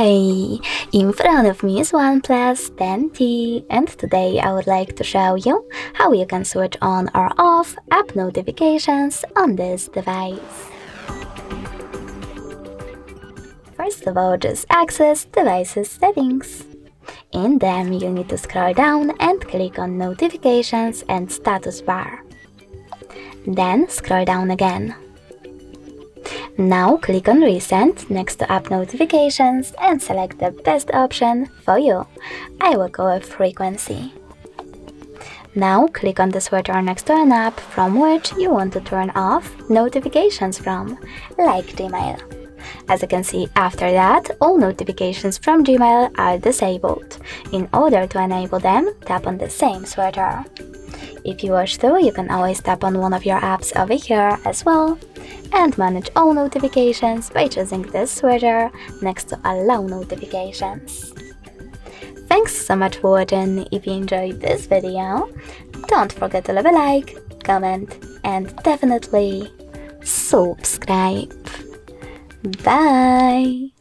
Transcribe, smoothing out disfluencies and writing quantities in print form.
Hi! In front of me is OnePlus 10T, and today I would like to show you how you can switch on or off app notifications on this device. First of all, just access Devices Settings. In them, you need to scroll down and click on Notifications and Status Bar. Then scroll down again. Now click on Recent next to App Notifications and select the best option for you. I will go with Frequency. Now click on the switcher next to an app from which you want to turn off notifications from, like Gmail. As you can see, after that, all notifications from Gmail are disabled. In order to enable them, tap on the same switcher. If you wish to, you can always tap on one of your apps over here as well, and manage all notifications by choosing this switcher next to Allow Notifications. Thanks so much for watching. If you enjoyed this video, don't forget to leave a like, comment, and definitely subscribe. Bye!